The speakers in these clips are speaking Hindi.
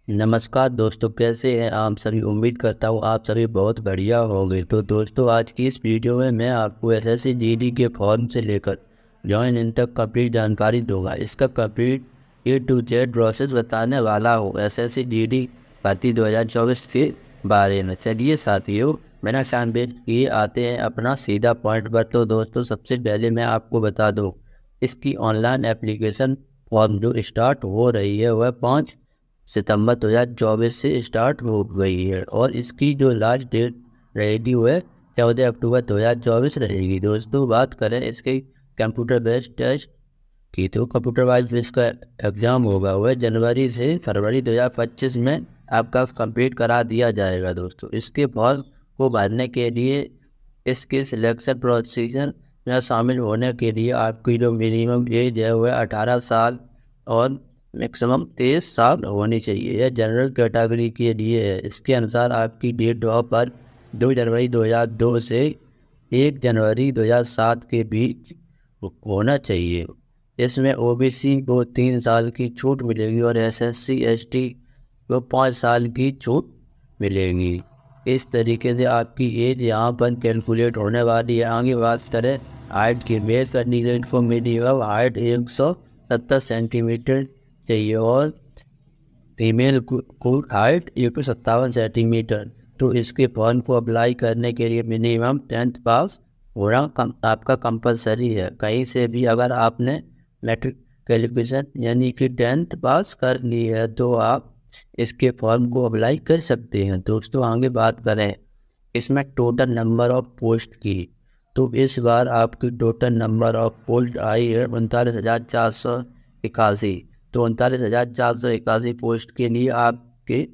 नमस्कार दोस्तों, कैसे हैं आप सभी। उम्मीद करता हूँ आप सभी बहुत बढ़िया होंगे। तो दोस्तों, आज की इस वीडियो में मैं आपको एसएससी जीडी के फॉर्म से लेकर जॉइन इन तक कंप्लीट जानकारी दूंगा। इसका complete A to Z process बताने वाला हूँ एसएससी जीडी भर्ती 2024 के बारे में। चलिए साथियों, बिना टाइम वेस्ट किए आते हैं अपना सीधा पॉइंट पर। तो दोस्तों, सबसे पहले मैं आपको बता दूँ, इसकी ऑनलाइन एप्लीकेशन फॉर्म जो स्टार्ट हो रही है वह 5 सितंबर 2024 से स्टार्ट हो गई है और इसकी जो लास्ट डेट रहेगी वह 14 अक्टूबर 2024 रहेगी। दोस्तों, बात करें इसके कंप्यूटर बेस्ड टेस्ट की, तो कंप्यूटर वाइज इसका एग्ज़ाम होगा वह जनवरी से फरवरी 2025 में आपका कंप्लीट करा दिया जाएगा। दोस्तों, इसके फॉर्म को भरने के लिए इसके सिलेक्शन प्रोसीजर में शामिल होने के लिए आपकी जो मिनिमम एज है वह 18 साल और मैक्सिमम 23 साल होनी चाहिए। यह जनरल कैटेगरी के लिए है। इसके अनुसार आपकी डेट ऑफ बर्थ 2 जनवरी 2002 से 1 जनवरी 2007 के बीच होना चाहिए। इसमें ओबीसी को 3 साल की छूट मिलेगी और एसएससी एसटी को 5 साल की छूट मिलेगी। इस तरीके से आपकी एज यहाँ पर कैलकुलेट होने वाली है। आगे बात करें हाइट की, मेल कैंडिडेट को मिनिमम हाइट 170 सेंटीमीटर चाहिए और फीमेल को हाइट 157 सेंटीमीटर। तो इसके फॉर्म को अप्लाई करने के लिए मिनिमम 10th पास होना आपका कंपलसरी है। कहीं से भी अगर आपने मैट्रिक क्वालिफिकेशन यानी कि 10th पास कर ली है तो आप इसके फॉर्म को अप्लाई कर सकते हैं। दोस्तों, आगे बात करें इसमें टोटल नंबर ऑफ पोस्ट की, तो इस बार आपकी टोटल नंबर ऑफ पोस्ट आई है 39,481। तो 39,481 पोस्ट के लिए आपके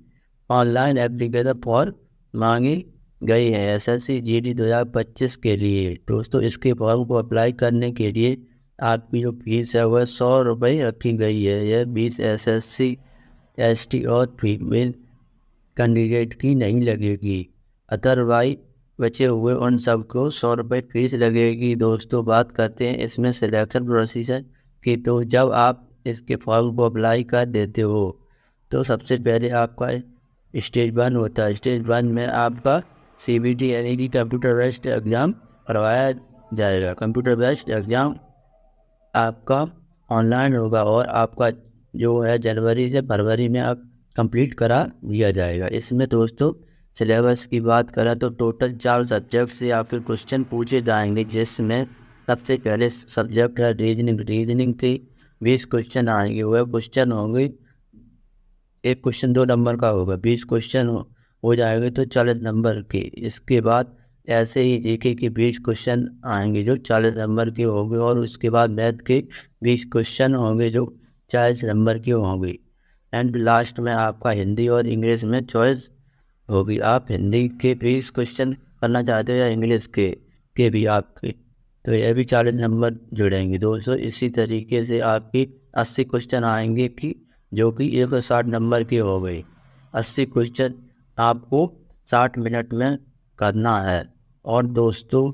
ऑनलाइन एप्लीकेशन फॉर्म मांगी गई है एसएससी जीडी 2025 के लिए। दोस्तों, इसके फॉर्म को अप्लाई करने के लिए आपकी जो फीस है वह 100 रुपये रखी गई है। यह फीस एसएससी एसटी और फीमेल कैंडिडेट की नहीं लगेगी। अदरवाइज बचे हुए उन सबको 100 रुपये फीस लगेगी। दोस्तों, बात करते हैं इसमें सिलेक्शन प्रोसीजर की। तो जब आप इसके फॉर्म को अप्लाई कर देते हो तो सबसे पहले आपका स्टेज 1 होता है। स्टेज 1 में आपका CBT यानी कि कंप्यूटर बेस्ड एग्ज़ाम करवाया जाएगा। कंप्यूटर बेस्ड एग्ज़ाम आपका ऑनलाइन होगा और आपका जो है जनवरी से फरवरी में आप कंप्लीट करा दिया जाएगा। इसमें दोस्तों सिलेबस की बात करें तो टोटल 4 सब्जेक्ट से या फिर क्वेश्चन पूछे जाएंगे, जिसमें सबसे पहले सब्जेक्ट है रीजनिंग। रीजनिंग के 20 क्वेश्चन आएंगे। वह क्वेश्चन होंगे, एक क्वेश्चन 2 नंबर का होगा, 20 क्वेश्चन हो जाएंगे तो 40 नंबर के। इसके बाद ऐसे ही जीके के 20 क्वेश्चन आएंगे जो 40 नंबर के होंगे और उसके बाद मैथ के 20 क्वेश्चन होंगे जो 40 नंबर के होंगे। एंड लास्ट में आपका हिंदी और इंग्लिश में चॉइस होगी। आप हिंदी के 20 क्वेश्चन करना चाहते हो या इंग्लिश के भी आपके, तो यह भी 40 नंबर जुड़ेंगे। दोस्तों, इसी तरीके से आपकी 80 क्वेश्चन आएंगे कि जो कि 160 नंबर के हो गए। 80 क्वेश्चन आपको 60 मिनट में करना है। और दोस्तों,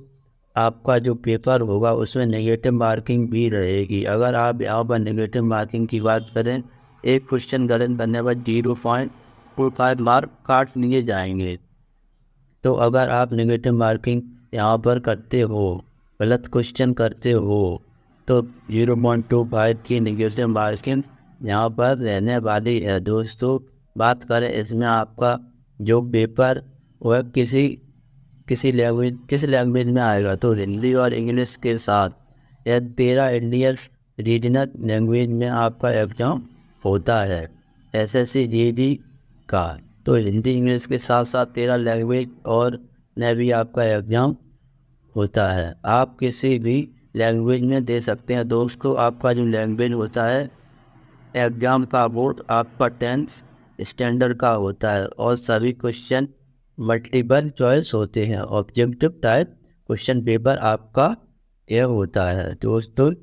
आपका जो पेपर होगा उसमें नेगेटिव मार्किंग भी रहेगी। अगर आप यहाँ पर नेगेटिव मार्किंग की बात करें, एक क्वेश्चन गलत करने पर 0.25 मार्क काट लिए जाएंगे। तो अगर आप नेगेटिव मार्किंग यहाँ पर करते हो, गलत क्वेश्चन करते हो, तो 0.25 की नेगेटिव मार्किंग यहाँ पर रहने वाली है। दोस्तों, बात करें इसमें आपका जो पेपर वह किस लैंग्वेज में आएगा, तो हिंदी और इंग्लिश के साथ यह 13 इंडियन रीजनल लैंग्वेज में आपका एग्ज़ाम होता है एसएससी जीडी का। तो हिंदी इंग्लिश के साथ साथ 13 लैंग्वेज और में भी आपका एग्ज़ाम होता है। आप किसी भी लैंग्वेज में दे सकते हैं। दोस्तों, आपका जो लैंग्वेज होता है, एग्ज़ाम का बोर्ड आपका 10th स्टैंडर्ड का होता है और सभी क्वेश्चन मल्टीपल चॉइस होते हैं। ऑब्जेक्टिव टाइप क्वेश्चन पेपर आपका यह होता है। दोस्तों,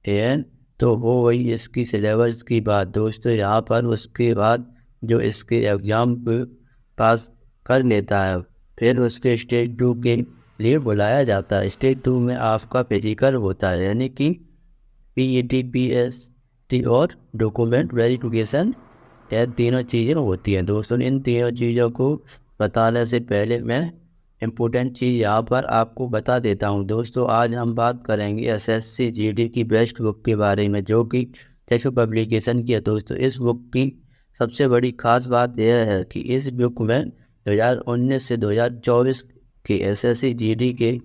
एन तो वो वही इसकी सिलेबस की बात। दोस्तों, यहाँ पर उसके बाद जो इसके एग्ज़ाम को पास कर लेता है फिर उसके स्टेज 2 के लिए बुलाया जाता है। स्टेज 2 में आपका फिजिकल होता है यानी कि PET PST और डॉक्यूमेंट वेरिफिकेशन यह तीनों चीज़ें होती हैं दोस्तों। इन तीनों चीज़ों को बताने से पहले मैं इम्पोर्टेंट चीज़ यहाँ पर आपको बता देता हूँ दोस्तों। आज हम बात करेंगे एसएससी जीडी की बेस्ट बुक के बारे में, जो कि टेक्स्ट पब्लिकेशन की है दोस्तों। इस बुक की सबसे बड़ी खास बात यह है कि इस बुक में 2019 से 2024 के एसएससी जीडी के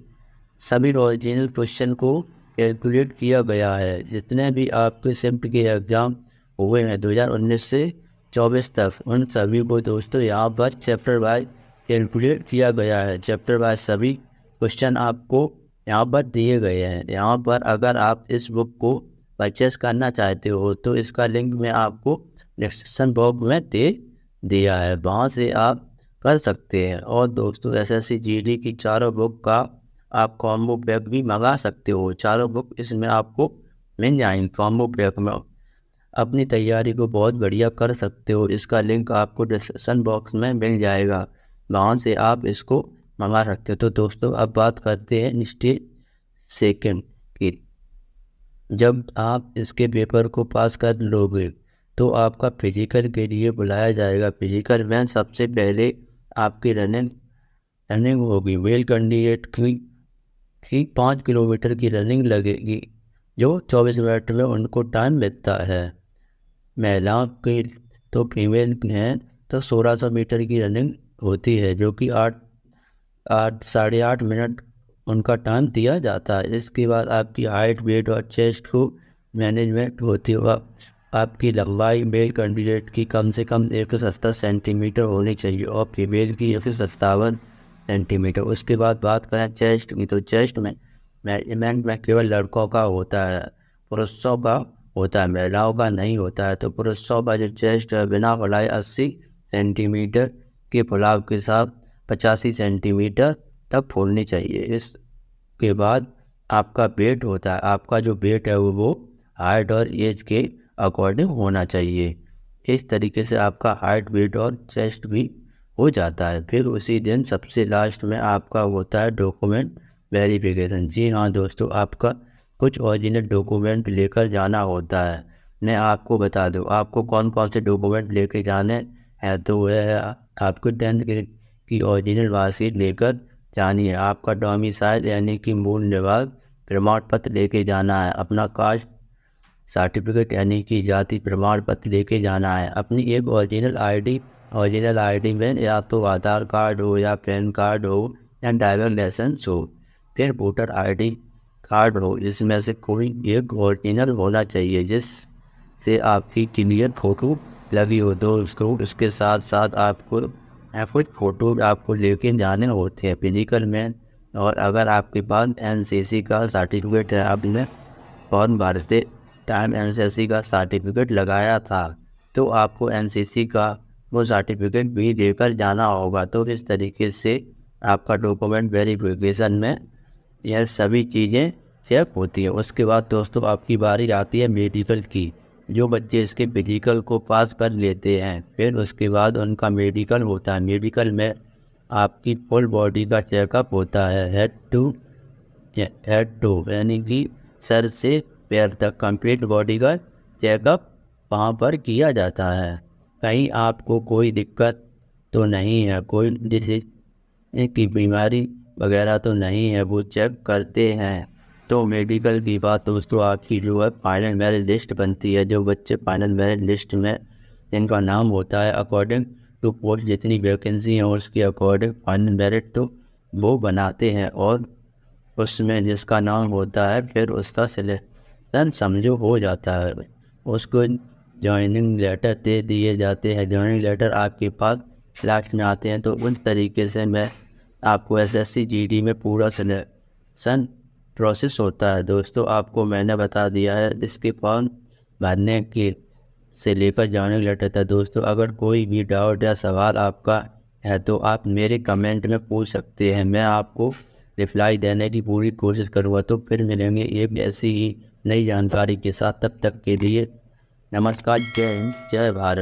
सभी ओरिजिनल क्वेश्चन को कैलकुलेट किया गया है। जितने भी आपके शिफ्ट के एग्ज़ाम हुए हैं 2019 से 24 तक, उन सभी को दोस्तों यहाँ पर चैप्टर वाइज कैलकुलेट किया गया है। चैप्टर वाइज सभी क्वेश्चन आपको यहाँ पर दिए गए हैं। यहाँ पर अगर आप इस बुक को परचेस करना चाहते हो तो इसका लिंक मैं आपको डिस्क्रिप्शन बॉक्स में दे दिया है, वहाँ से आप कर सकते हैं। और दोस्तों एसएससी जीडी की चारों बुक का आप कॉम्बो पैक भी मंगा सकते हो। चारों बुक इसमें आपको मिल जाएंगे कॉम्बो पैक में। अपनी तैयारी को बहुत बढ़िया कर सकते हो। इसका लिंक आपको डिस्क्रिप्शन बॉक्स में मिल जाएगा, वहाँ से आप इसको मंगा सकते हो। तो दोस्तों अब बात करते हैं स्टेज सेकंड की। जब आप इसके पेपर को पास कर लोगे तो आपका फिजिकल के लिए बुलाया जाएगा। फिजिकल में सबसे पहले आपकी रनिंग होगी। मेल कैंडिडेट की 5 किलोमीटर की रनिंग लगेगी, जो 24 मिनट में उनको टाइम मिलता है। महिलाओं की तो फीमेल हैं तो 1600 मीटर की रनिंग होती है, जो कि 8 मिनट उनका टाइम दिया जाता है। इसके बाद आपकी हाइट, वेट और चेस्ट को मैनेजमेंट होती है। आपकी लंबाई मेल कैंडिडेट की कम से कम 170 सेंटीमीटर होनी चाहिए और फीमेल की 157 सेंटीमीटर। उसके बाद बात करें चेस्ट की, तो चेस्ट में मैनेजमेंट में केवल लड़कों का होता है, पुरुषों का होता है, महिलाओं का नहीं होता है। तो पुरुषों का जो चेस्ट है बिना फुलाए 80 सेंटीमीटर के फुलाव के साथ 85 सेंटीमीटर तक फूलनी चाहिए। इसके बाद आपका वेट होता है। आपका जो वेट है वो हाइट और एज के अकॉर्डिंग होना चाहिए। इस तरीके से आपका हाइट, वेट और चेस्ट भी हो जाता है। फिर उसी दिन सबसे लास्ट में आपका होता है डॉक्यूमेंट वेरिफिकेशन। जी हाँ दोस्तों, आपका कुछ ओरिजिनल डॉक्यूमेंट लेकर जाना होता है। मैं आपको बता दूं आपको कौन कौन से डॉक्यूमेंट लेके जाने हैं। तो वह है आपको 10th की ओरिजिनल मार्कशीट लेकर जानी है। आपका डोमिसाइल यानी कि मूल निवास प्रमाण पत्र लेके जाना है। अपना कास्ट सर्टिफिकेट यानी कि जाति प्रमाण पत्र लेके जाना है। अपनी एक ओरिजिनल आईडी में या तो आधार कार्ड हो या पैन कार्ड हो या ड्राइविंग लाइसेंस हो, फिर वोटर आईडी कार्ड हो। इसमें से कोई एक ओरिजिनल होना चाहिए जिससे आपकी क्लियर फोटो लगी हो। दोस्तों इसके साथ साथ आपको कुछ फ़ोटो आपको लेके जाने होते हैं फिजिकल में। और अगर आपके पास एनसीसी का सर्टिफिकेट है, आपने फॉर्म भरते टाइम एनसीसी का सर्टिफिकेट लगाया था, तो आपको एनसीसी का वो सर्टिफिकेट भी लेकर जाना होगा। तो इस तरीके से आपका डॉक्यूमेंट वेरिफिकेशन में यह सभी चीज़ें चेक होती हैं। उसके बाद दोस्तों आपकी बारी आती है मेडिकल की। जो बच्चे इसके फिजिकल को पास कर लेते हैं, फिर उसके बाद उनका मेडिकल होता है। मेडिकल में आपकी फुल बॉडी का चेकअप होता है, हेड टू यानी कि सर से पैर तक कंप्लीट बॉडी का चेकअप वहाँ पर किया जाता है। कहीं आपको कोई दिक्कत तो नहीं है, कोई डिसीज की बीमारी वगैरह तो नहीं है, वो चेक करते हैं। तो मेडिकल की बात दोस्तों आपकी जो है फाइनल मेरिट लिस्ट बनती है। जो बच्चे फाइनल मेरिट लिस्ट में जिनका नाम होता है अकॉर्डिंग टू पोस्ट जितनी वैकेंसी है उसके अकॉर्डिंग फाइनल मेरिट तो वो बनाते हैं, और उसमें जिसका नाम होता है फिर उसका सिलेक्शन समझो हो जाता है। उसको ज्वाइनिंग लेटर दे दिए जाते हैं। ज्वाइनिंग लेटर आपके पास लास्ट में आते हैं। तो उस तरीके से मैं आपको एसएससी जीडी में पूरा सिलेक्शन प्रोसेस होता है। दोस्तों आपको मैंने बता दिया है इसके फॉर्म भरने के से लेकर ज्वाइनिंग लेटर था। दोस्तों अगर कोई भी डाउट या सवाल आपका है तो आप मेरे कमेंट में पूछ सकते हैं, मैं आपको रिप्लाई देने की पूरी कोशिश करूँगा। तो फिर मिलेंगे एक ऐसी ही नई जानकारी के साथ, तब तक के लिए नमस्कार, जय हिंद, जय भारत।